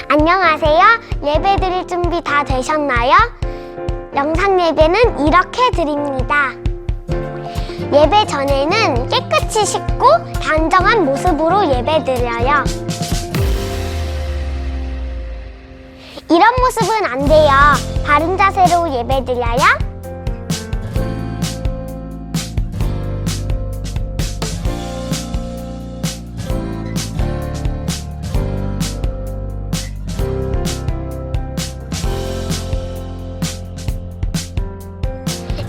안녕하세요. 예배 드릴 준비 다 되셨나요? 영상 예배는 이렇게 드립니다. 예배 전에는 깨끗이 씻고 단정한 모습으로 예배 드려요. 이런 모습은 안 돼요. 바른 자세로 예배 드려요.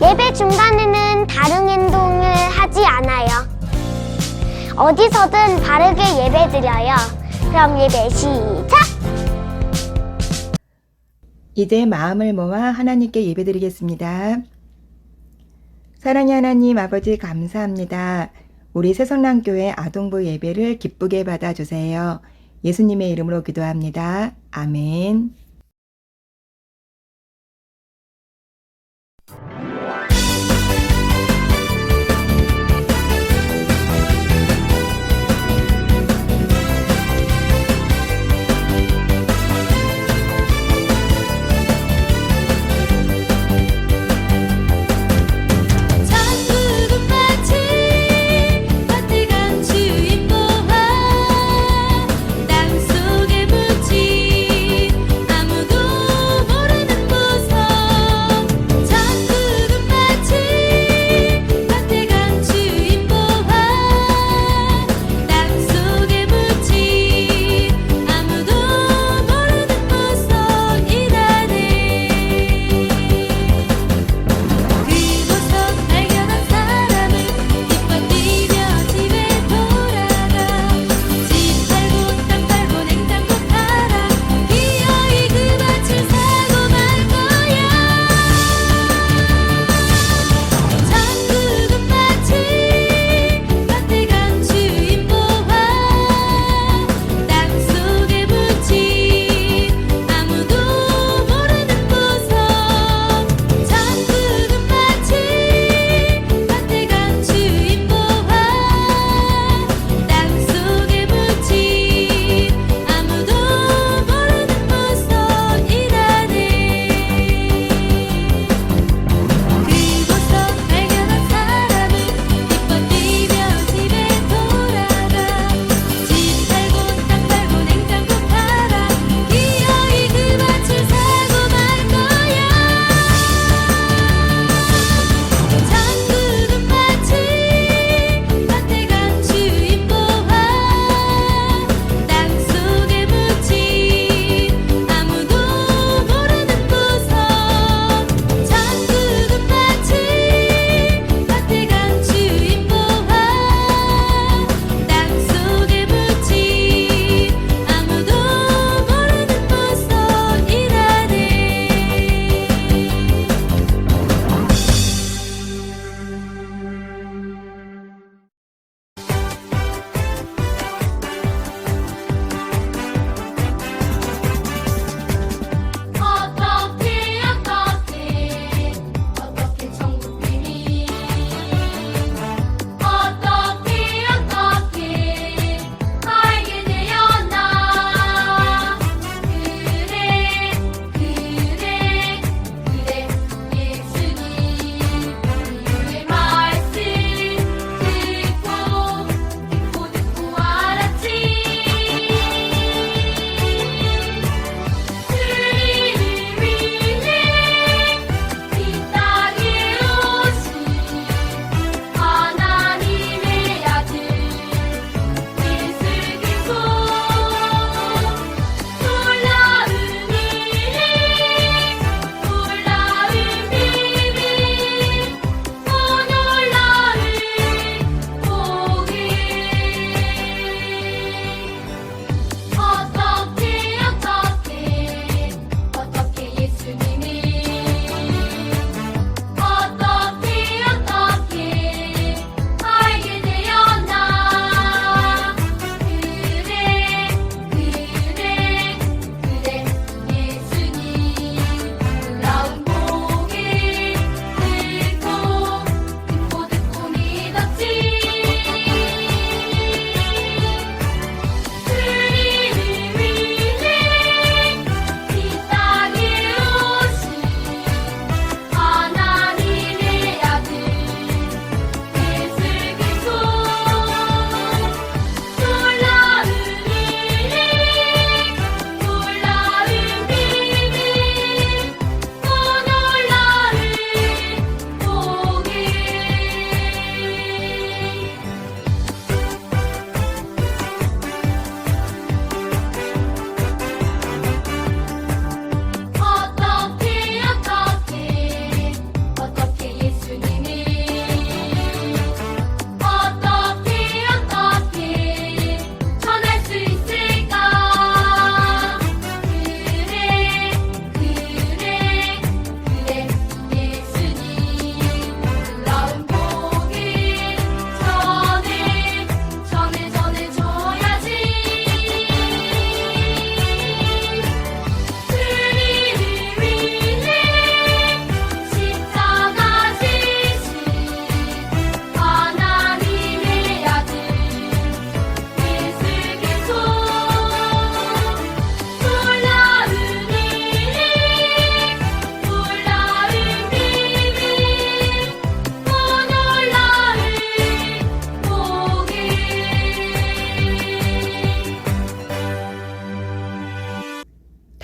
예배 중간에는 다른 행동을 하지 않아요. 어디서든 바르게 예배 드려요. 그럼 예배 시작! 이제 마음을 모아 하나님께 예배드리겠습니다. 사랑의 하나님 아버지 감사합니다. 우리 새성남교회 아동부 예배를 기쁘게 받아주세요. 예수님의 이름으로 기도합니다. 아멘. 땅속에 묻힌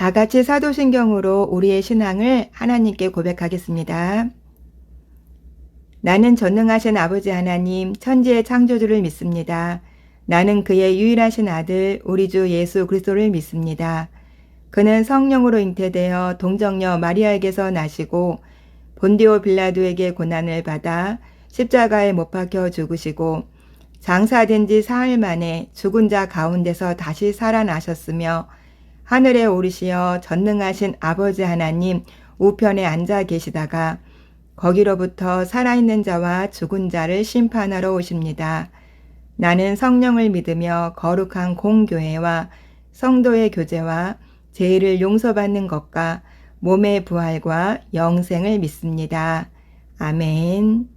다 같이 사도신경으로 우리의 신앙을 하나님께 고백하겠습니다. 나는 전능하신 아버지 하나님, 천지의 창조주를 믿습니다. 나는 그의 유일하신 아들, 우리 주 예수 그리스도를 믿습니다. 그는 성령으로 잉태되어 동정녀 마리아에게서 나시고 본디오 빌라도에게 고난을 받아 십자가에 못 박혀 죽으시고 장사된 지 사흘 만에 죽은 자 가운데서 다시 살아나셨으며 하늘에 오르시어 전능하신 아버지 하나님 우편에 앉아 계시다가 거기로부터 살아있는 자와 죽은 자를 심판하러 오십니다. 나는 성령을 믿으며 거룩한 공교회와 성도의 교제와 죄를 용서받는 것과 몸의 부활과 영생을 믿습니다. 아멘.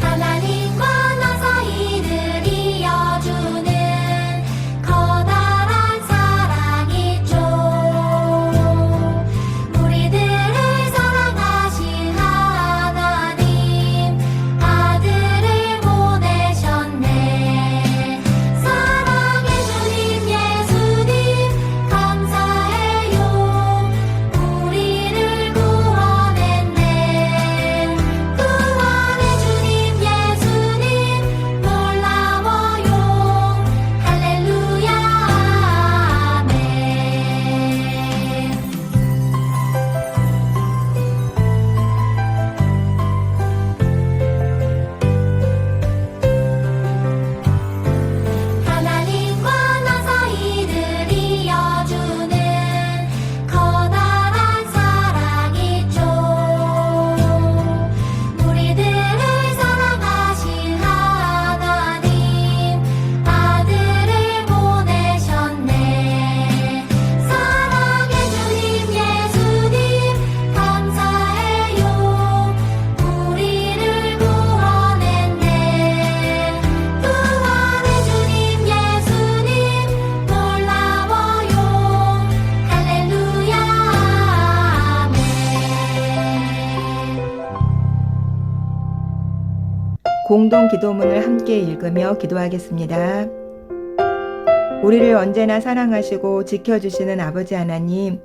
하나님과 나 사이를 이어주는 커다란 사랑이죠. 우리들을 사랑하신 하나님 아들을 보내셨네. 사랑의 주님 예수님 감사해요. 우리를 구원했네. 구원의 주님 예수님 놀라워요. 할렐루야 아멘. 하나님과 나 사이를 이어주는 커다란 사랑이죠. 우리들을 사랑하신 하나님 아들을 보내셨네. 사랑의 주님 예수님 감사해요. 우리를 구원했네. 구원의 주님 예수님 놀라워요. 할렐루야 아멘. 공동 기도문을 함께 읽으며 기도하겠습니다. 우리를 언제나 사랑하시고 지켜주시는 아버지 하나님,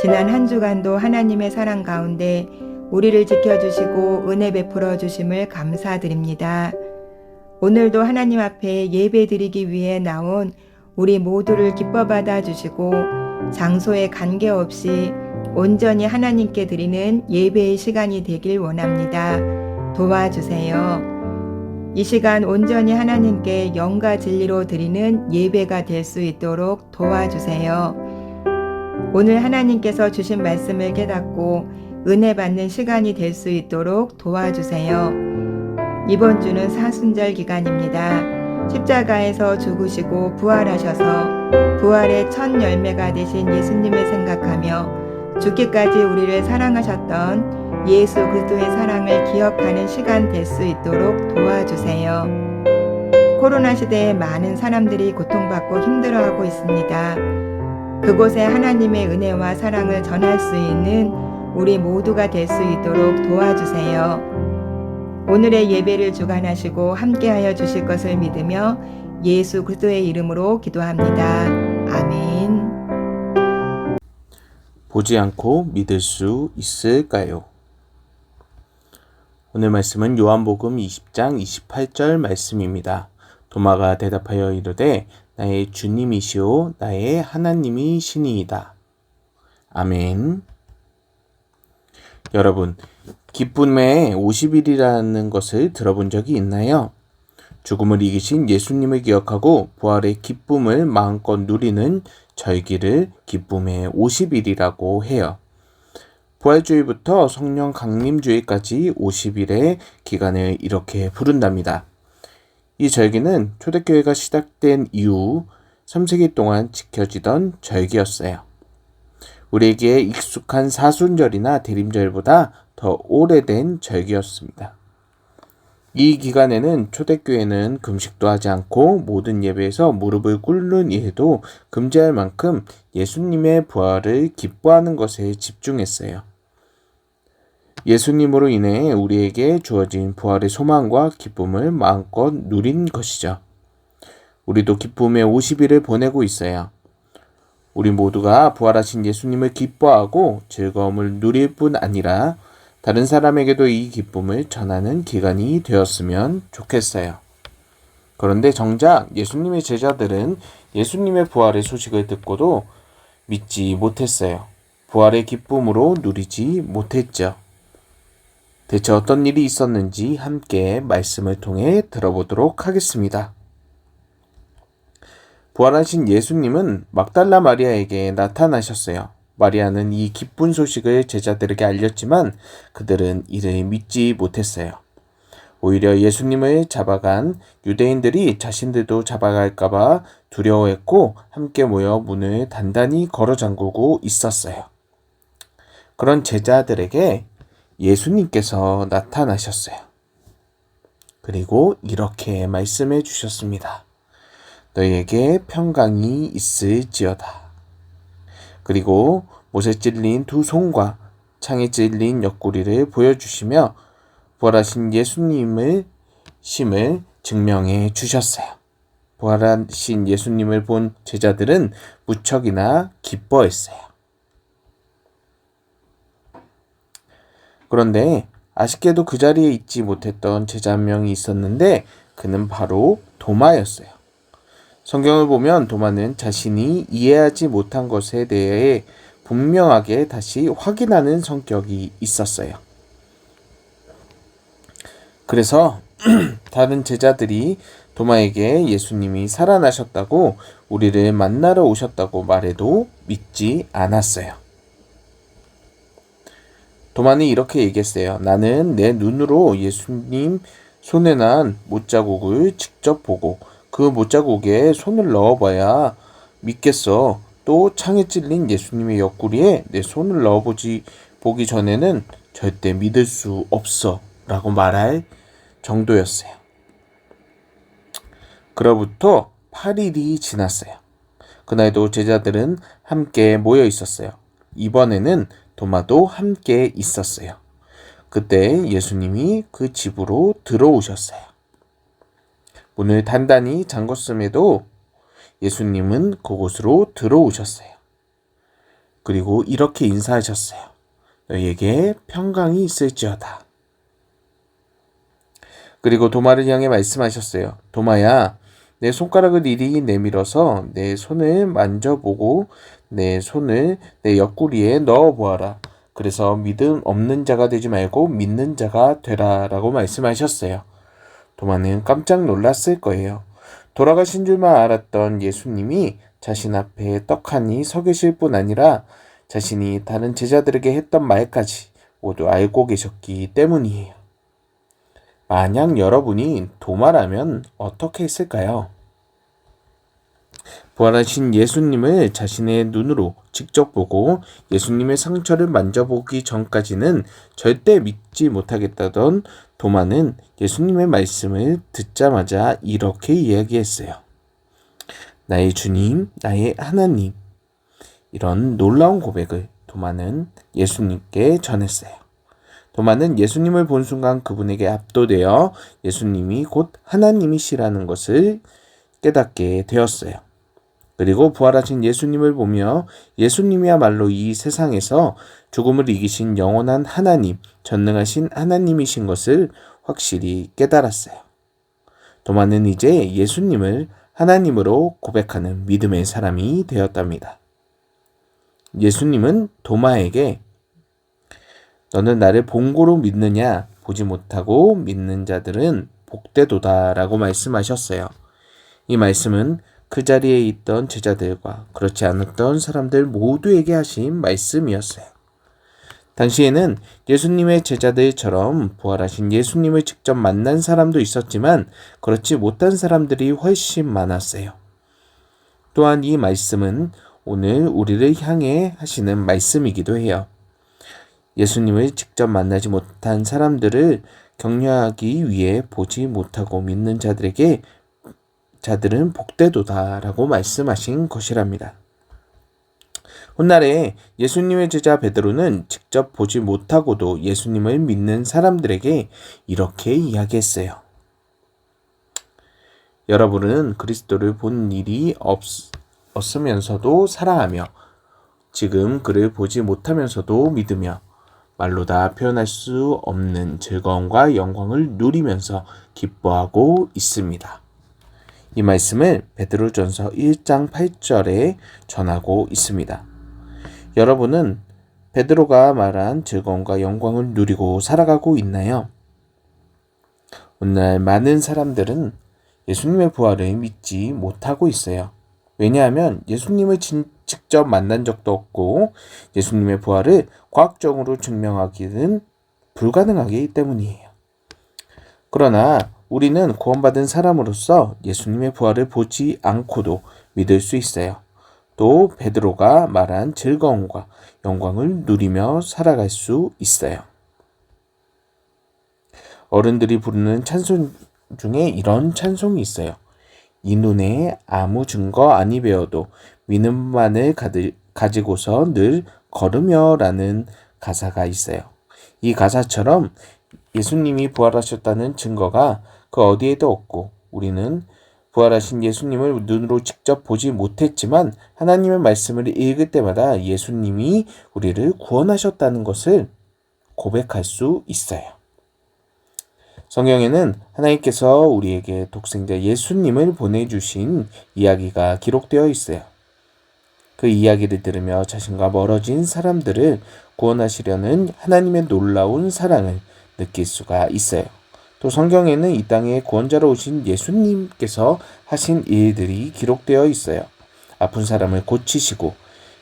지난 한 주간도 하나님의 사랑 가운데 우리를 지켜주시고 은혜 베풀어 주심을 감사드립니다. 오늘도 하나님 앞에 예배 드리기 위해 나온 우리 모두를 기뻐 받아 주시고 장소에 관계없이 온전히 하나님께 드리는 예배의 시간이 되길 원합니다. 도와주세요. 이 시간 온전히 하나님께 영과 진리로 드리는 예배가 될 수 있도록 도와주세요. 오늘 하나님께서 주신 말씀을 깨닫고 은혜 받는 시간이 될 수 있도록 도와주세요. 이번 주는 사순절 기간입니다. 십자가에서 죽으시고 부활하셔서 부활의 첫 열매가 되신 예수님을 생각하며 죽기까지 우리를 사랑하셨던 예수 그리스도의 사랑을 기억하는 시간 될 수 있도록 도와주세요. 코로나 시대에 많은 사람들이 고통받고 힘들어하고 있습니다. 그곳에 하나님의 은혜와 사랑을 전할 수 있는 우리 모두가 될 수 있도록 도와주세요. 오늘의 예배를 주관하시고 함께하여 주실 것을 믿으며 예수 그리스도의 이름으로 기도합니다. 아멘. 보지 않고 믿을 수 있을까요? 오늘 말씀은 요한복음 20장 28절 말씀입니다. 도마가 대답하여 이르되 나의 주님이시오 나의 하나님이시니이다. 아멘. 여러분, 기쁨의 50일이라는 것을 들어본 적이 있나요? 죽음을 이기신 예수님을 기억하고 부활의 기쁨을 마음껏 누리는 절기를 기쁨의 50일이라고 해요. 부활주의부터 성령 강림주의까지 50일의 기간을 이렇게 부른답니다. 이 절기는 초대교회가 시작된 이후 3세기 동안 지켜지던 절기였어요. 우리에게 익숙한 사순절이나 대림절보다 더 오래된 절기였습니다. 이 기간에는 초대교회는 금식도 하지 않고 모든 예배에서 무릎을 꿇는 일도 금지할 만큼 예수님의 부활을 기뻐하는 것에 집중했어요. 예수님으로 인해 우리에게 주어진 부활의 소망과 기쁨을 마음껏 누린 것이죠. 우리도 기쁨의 50일을 보내고 있어요. 우리 모두가 부활하신 예수님을 기뻐하고 즐거움을 누릴 뿐 아니라 다른 사람에게도 이 기쁨을 전하는 기간이 되었으면 좋겠어요. 그런데 정작 예수님의 제자들은 예수님의 부활의 소식을 듣고도 믿지 못했어요. 부활의 기쁨으로 누리지 못했죠. 대체 어떤 일이 있었는지 함께 말씀을 통해 들어보도록 하겠습니다. 부활하신 예수님은 막달라 마리아에게 나타나셨어요. 마리아는 이 기쁜 소식을 제자들에게 알렸지만 그들은 이를 믿지 못했어요. 오히려 예수님을 잡아간 유대인들이 자신들도 잡아갈까봐 두려워했고 함께 모여 문을 단단히 걸어 잠그고 있었어요. 그런 제자들에게 예수님께서 나타나셨어요. 그리고 이렇게 말씀해 주셨습니다. 너희에게 평강이 있을지어다. 그리고 못에 찔린 두 손과 창에 찔린 옆구리를 보여주시며 부활하신 예수님을 심을 증명해 주셨어요. 부활하신 예수님을 본 제자들은 무척이나 기뻐했어요. 그런데 아쉽게도 그 자리에 있지 못했던 제자 한 명이 있었는데 그는 바로 도마였어요. 성경을 보면 도마는 자신이 이해하지 못한 것에 대해 분명하게 다시 확인하는 성격이 있었어요. 그래서 다른 제자들이 도마에게 예수님이 살아나셨다고 우리를 만나러 오셨다고 말해도 믿지 않았어요. 도마는 이렇게 얘기했어요. 나는 내 눈으로 예수님 손에 난 못자국을 직접 보고 그 못자국에 손을 넣어봐야 믿겠어. 또 창에 찔린 예수님의 옆구리에 내 손을 보기 전에는 절대 믿을 수 없어 라고 말할 정도였어요. 그로부터 8일이 지났어요. 그날도 제자들은 함께 모여 있었어요. 이번에는 도마도 함께 있었어요. 그때 예수님이 그 집으로 들어오셨어요. 문을 단단히 잠궜음에도 예수님은 그곳으로 들어오셨어요. 그리고 이렇게 인사하셨어요. 너희에게 평강이 있을지어다. 그리고 도마를 향해 말씀하셨어요. 도마야, 내 손가락을 이리 내밀어서 내 손을 만져보고 내 손을 내 옆구리에 넣어보아라. 그래서 믿음 없는 자가 되지 말고 믿는 자가 되라 라고 말씀하셨어요. 도마는 깜짝 놀랐을 거예요. 돌아가신 줄만 알았던 예수님이 자신 앞에 떡하니 서 계실 뿐 아니라 자신이 다른 제자들에게 했던 말까지 모두 알고 계셨기 때문이에요. 만약 여러분이 도마라면 어떻게 했을까요? 부활하신 예수님을 자신의 눈으로 직접 보고 예수님의 상처를 만져보기 전까지는 절대 믿지 못하겠다던 도마는 예수님의 말씀을 듣자마자 이렇게 이야기했어요. 나의 주님, 나의 하나님. 이런 놀라운 고백을 도마는 예수님께 전했어요. 도마는 예수님을 본 순간 그분에게 압도되어 예수님이 곧 하나님이시라는 것을 깨닫게 되었어요. 그리고 부활하신 예수님을 보며 예수님이야말로 이 세상에서 죽음을 이기신 영원한 하나님, 전능하신 하나님이신 것을 확실히 깨달았어요. 도마는 이제 예수님을 하나님으로 고백하는 믿음의 사람이 되었답니다. 예수님은 도마에게 너는 나를 본고로 믿느냐? 보지 못하고 믿는 자들은 복되도다 라고 말씀하셨어요. 이 말씀은 그 자리에 있던 제자들과 그렇지 않았던 사람들 모두에게 하신 말씀이었어요. 당시에는 예수님의 제자들처럼 부활하신 예수님을 직접 만난 사람도 있었지만 그렇지 못한 사람들이 훨씬 많았어요. 또한 이 말씀은 오늘 우리를 향해 하시는 말씀이기도 해요. 예수님을 직접 만나지 못한 사람들을 격려하기 위해 보지 못하고 믿는 자들은 복되도다 라고 말씀하신 것이랍니다. 훗날에 예수님의 제자 베드로는 직접 보지 못하고도 예수님을 믿는 사람들에게 이렇게 이야기했어요. 여러분은 그리스도를 본 일이 없으면서도 사랑하며 지금 그를 보지 못하면서도 믿으며 말로 다 표현할 수 없는 즐거움과 영광을 누리면서 기뻐하고 있습니다. 이 말씀을 베드로전서 1장 8절에 전하고 있습니다. 여러분은 베드로가 말한 즐거움과 영광을 누리고 살아가고 있나요? 오늘 많은 사람들은 예수님의 부활을 믿지 못하고 있어요. 왜냐하면 예수님을 직접 만난 적도 없고 예수님의 부활을 과학적으로 증명하기는 불가능하기 때문이에요. 그러나 우리는 구원받은 사람으로서 예수님의 부활을 보지 않고도 믿을 수 있어요. 또 베드로가 말한 즐거움과 영광을 누리며 살아갈 수 있어요. 어른들이 부르는 찬송 중에 이런 찬송이 있어요. 이 눈에 아무 증거 아니 배워도 믿음만을 가지고서 늘 걸으며 라는 가사가 있어요. 이 가사처럼 예수님이 부활하셨다는 증거가 그 어디에도 없고 우리는 부활하신 예수님을 눈으로 직접 보지 못했지만 하나님의 말씀을 읽을 때마다 예수님이 우리를 구원하셨다는 것을 고백할 수 있어요. 성경에는 하나님께서 우리에게 독생자 예수님을 보내주신 이야기가 기록되어 있어요. 그 이야기를 들으며 자신과 멀어진 사람들을 구원하시려는 하나님의 놀라운 사랑을 느낄 수가 있어요. 또 성경에는 이 땅에 구원자로 오신 예수님께서 하신 일들이 기록되어 있어요. 아픈 사람을 고치시고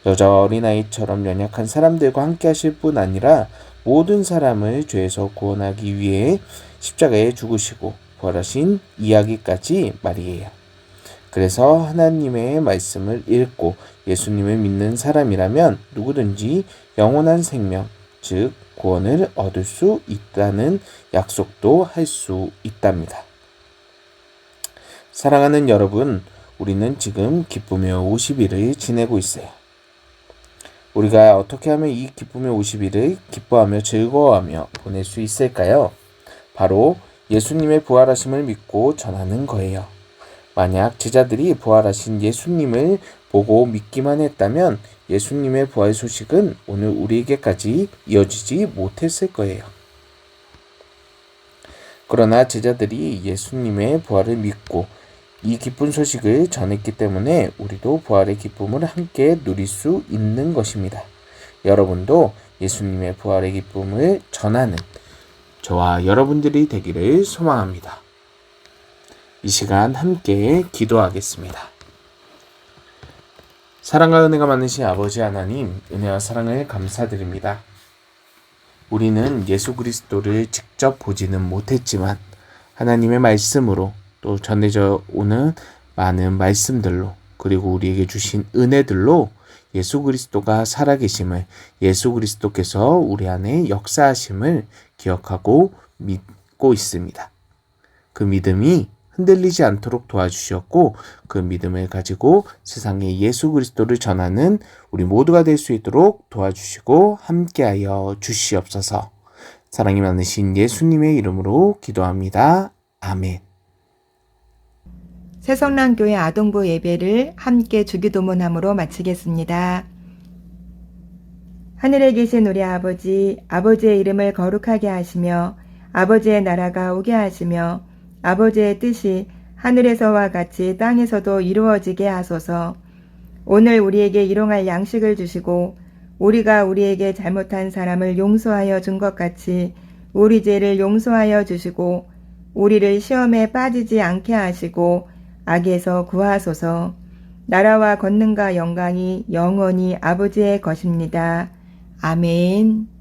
여자 어린아이처럼 연약한 사람들과 함께 하실 뿐 아니라 모든 사람을 죄에서 구원하기 위해 십자가에 죽으시고 부활하신 이야기까지 말이에요. 그래서 하나님의 말씀을 읽고 예수님을 믿는 사람이라면 누구든지 영원한 생명, 즉 구원을 얻을 수 있다는 약속도 할 수 있답니다. 사랑하는 여러분, 우리는 지금 기쁨의 50일을 지내고 있어요. 우리가 어떻게 하면 이 기쁨의 50일을 기뻐하며 즐거워하며 보낼 수 있을까요? 바로 예수님의 부활하심을 믿고 전하는 거예요. 만약 제자들이 부활하신 예수님을 보고 믿기만 했다면 예수님의 부활 소식은 오늘 우리에게까지 이어지지 못했을 거예요. 그러나 제자들이 예수님의 부활을 믿고 이 기쁜 소식을 전했기 때문에 우리도 부활의 기쁨을 함께 누릴 수 있는 것입니다. 여러분도 예수님의 부활의 기쁨을 전하는 저와 여러분들이 되기를 소망합니다. 이 시간 함께 기도하겠습니다. 사랑과 은혜가 많으신 아버지 하나님, 은혜와 사랑을 감사드립니다. 우리는 예수 그리스도를 직접 보지는 못했지만 하나님의 말씀으로 또 전해져 오는 많은 말씀들로 그리고 우리에게 주신 은혜들로 예수 그리스도가 살아계심을, 예수 그리스도께서 우리 안에 역사하심을 기억하고 믿고 있습니다. 그 믿음이 흔들리지 않도록 도와주셨고 그 믿음을 가지고 세상에 예수 그리스도를 전하는 우리 모두가 될 수 있도록 도와주시고 함께하여 주시옵소서. 사랑이 많으신 예수님의 이름으로 기도합니다. 아멘. 새성랑교회 아동부 예배를 함께 주기도문함으로 마치겠습니다. 하늘에 계신 우리 아버지, 아버지의 이름을 거룩하게 하시며 아버지의 나라가 오게 하시며 아버지의 뜻이 하늘에서와 같이 땅에서도 이루어지게 하소서. 오늘 우리에게 일용할 양식을 주시고 우리가 우리에게 잘못한 사람을 용서하여 준 것 같이 우리 죄를 용서하여 주시고 우리를 시험에 빠지지 않게 하시고 악에서 구하소서. 나라와 권능과 영광이 영원히 아버지의 것입니다. 아멘.